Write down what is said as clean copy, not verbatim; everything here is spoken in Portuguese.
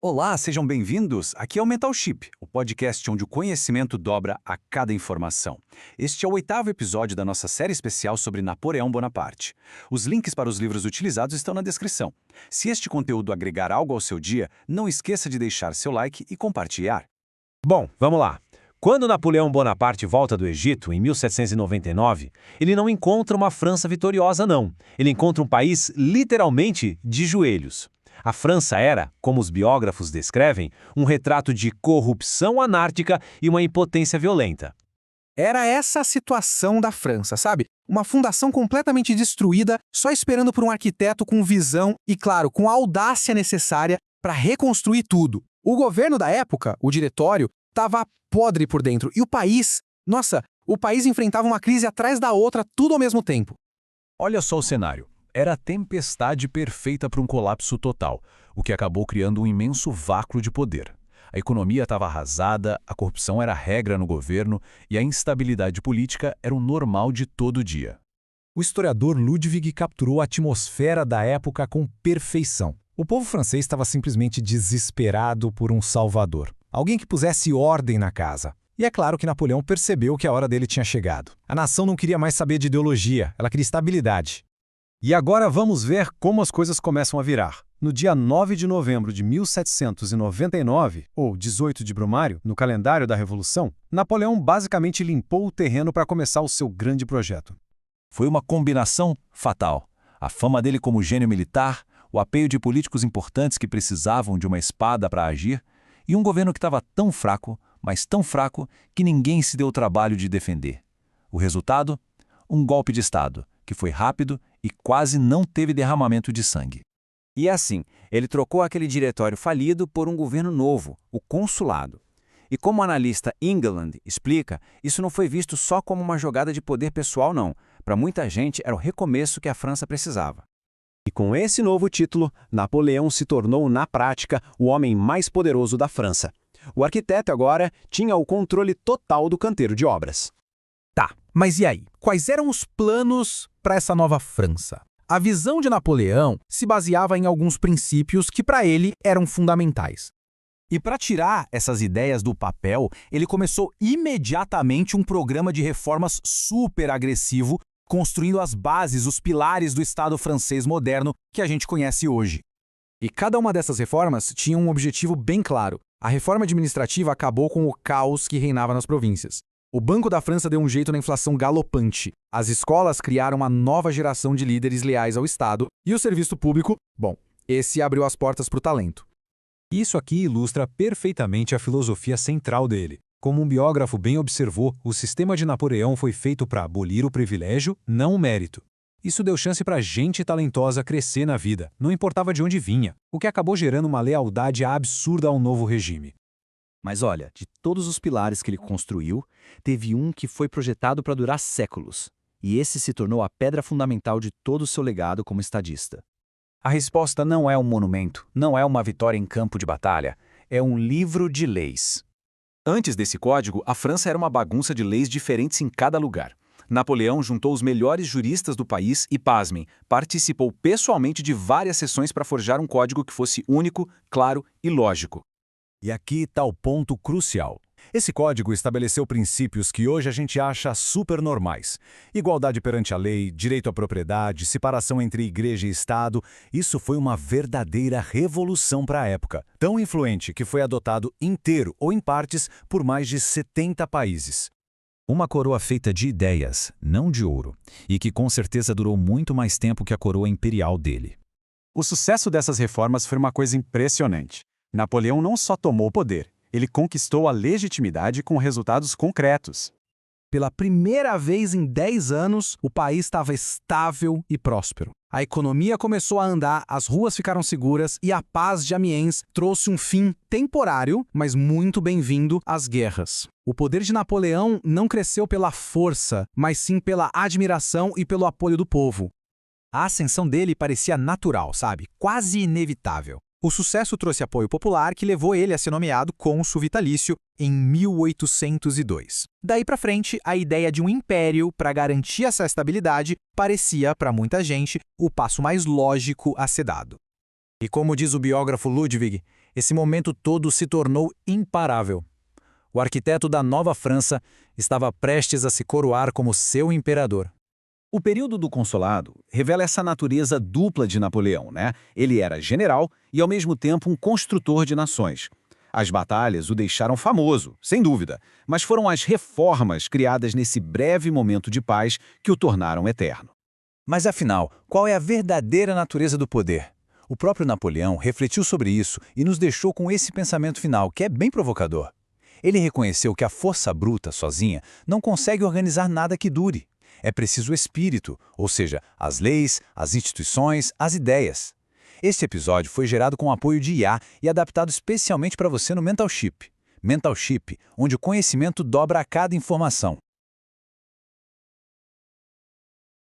Olá, sejam bem-vindos. Aqui é o Mental Chip, o podcast onde o conhecimento dobra a cada informação. Este é o 8º episódio da nossa série especial sobre Napoleão Bonaparte. Os links para os livros utilizados estão na descrição. Se este conteúdo agregar algo ao seu dia, não esqueça de deixar seu like e compartilhar. Bom, vamos lá. Quando Napoleão Bonaparte volta do Egito, em 1799, ele não encontra uma França vitoriosa, não. Ele encontra um país literalmente de joelhos. A França era, como os biógrafos descrevem, um retrato de corrupção anárquica e uma impotência violenta. Era essa a situação da França, sabe? Uma fundação completamente destruída, só esperando por um arquiteto com visão e, claro, com a audácia necessária para reconstruir tudo. O governo da época, o diretório, estava podre por dentro. E o país, o país enfrentava uma crise atrás da outra, tudo ao mesmo tempo. Olha só o cenário. Era a tempestade perfeita para um colapso total, o que acabou criando um imenso vácuo de poder. A economia estava arrasada, a corrupção era regra no governo e a instabilidade política era o normal de todo dia. O historiador Ludwig capturou a atmosfera da época com perfeição. O povo francês estava simplesmente desesperado por um salvador. Alguém que pusesse ordem na casa. E é claro que Napoleão percebeu que a hora dele tinha chegado. A nação não queria mais saber de ideologia, ela queria estabilidade. E agora vamos ver como as coisas começam a virar. No dia 9 de novembro de 1799, ou 18 de Brumário, no calendário da Revolução, Napoleão basicamente limpou o terreno para começar o seu grande projeto. Foi uma combinação fatal. A fama dele como gênio militar, o apeio de políticos importantes que precisavam de uma espada para agir, e um governo que estava tão fraco, mas tão fraco, que ninguém se deu o trabalho de defender. O resultado? Um golpe de Estado, que foi rápido e quase não teve derramamento de sangue. E assim, ele trocou aquele diretório falido por um governo novo, o consulado. E como o analista England explica, isso não foi visto só como uma jogada de poder pessoal, não. Para muita gente, era o recomeço que a França precisava. E com esse novo título, Napoleão se tornou, na prática, o homem mais poderoso da França. O arquiteto agora tinha o controle total do canteiro de obras. Tá, mas e aí? Quais eram os planos para essa nova França? A visão de Napoleão se baseava em alguns princípios que para ele eram fundamentais. E para tirar essas ideias do papel, ele começou imediatamente um programa de reformas super agressivo, construindo as bases, os pilares do Estado francês moderno que a gente conhece hoje. E cada uma dessas reformas tinha um objetivo bem claro. A reforma administrativa acabou com o caos que reinava nas províncias. O Banco da França deu um jeito na inflação galopante. As escolas criaram uma nova geração de líderes leais ao Estado e o serviço público, esse abriu as portas para o talento. Isso aqui ilustra perfeitamente a filosofia central dele. Como um biógrafo bem observou, o sistema de Napoleão foi feito para abolir o privilégio, não o mérito. Isso deu chance para gente talentosa crescer na vida, não importava de onde vinha, o que acabou gerando uma lealdade absurda ao novo regime. Mas olha, de todos os pilares que ele construiu, teve um que foi projetado para durar séculos. E esse se tornou a pedra fundamental de todo o seu legado como estadista. A resposta não é um monumento, não é uma vitória em campo de batalha, é um livro de leis. Antes desse código, a França era uma bagunça de leis diferentes em cada lugar. Napoleão juntou os melhores juristas do país e, pasmem, participou pessoalmente de várias sessões para forjar um código que fosse único, claro e lógico. E aqui está o ponto crucial. Esse código estabeleceu princípios que hoje a gente acha super normais. Igualdade perante a lei, direito à propriedade, separação entre igreja e Estado. Isso foi uma verdadeira revolução para a época. Tão influente que foi adotado inteiro ou em partes por mais de 70 países. Uma coroa feita de ideias, não de ouro, e que com certeza durou muito mais tempo que a coroa imperial dele. O sucesso dessas reformas foi uma coisa impressionante. Napoleão não só tomou o poder, ele conquistou a legitimidade com resultados concretos. Pela primeira vez em 10 anos, o país estava estável e próspero. A economia começou a andar, as ruas ficaram seguras e a paz de Amiens trouxe um fim temporário, mas muito bem-vindo às guerras. O poder de Napoleão não cresceu pela força, mas sim pela admiração e pelo apoio do povo. A ascensão dele parecia natural, sabe? Quase inevitável. O sucesso trouxe apoio popular que levou ele a ser nomeado cônsul vitalício em 1802. Daí para frente, a ideia de um império para garantir essa estabilidade parecia, para muita gente, o passo mais lógico a ser dado. E como diz o biógrafo Ludwig, Esse momento todo se tornou imparável. O arquiteto da Nova França estava prestes a se coroar como seu imperador. O período do Consulado revela essa natureza dupla de Napoleão, né? Ele era general e, ao mesmo tempo, um construtor de nações. As batalhas o deixaram famoso, sem dúvida, mas foram as reformas criadas nesse breve momento de paz que o tornaram eterno. Mas afinal, qual é a verdadeira natureza do poder? O próprio Napoleão refletiu sobre isso e nos deixou com esse pensamento final, que é bem provocador. Ele reconheceu que a força bruta, sozinha, não consegue organizar nada que dure. É preciso o espírito, ou seja, as leis, as instituições, as ideias. Este episódio foi gerado com o apoio de IA e adaptado especialmente para você no Mentalship. Mentalship, onde o conhecimento dobra a cada informação.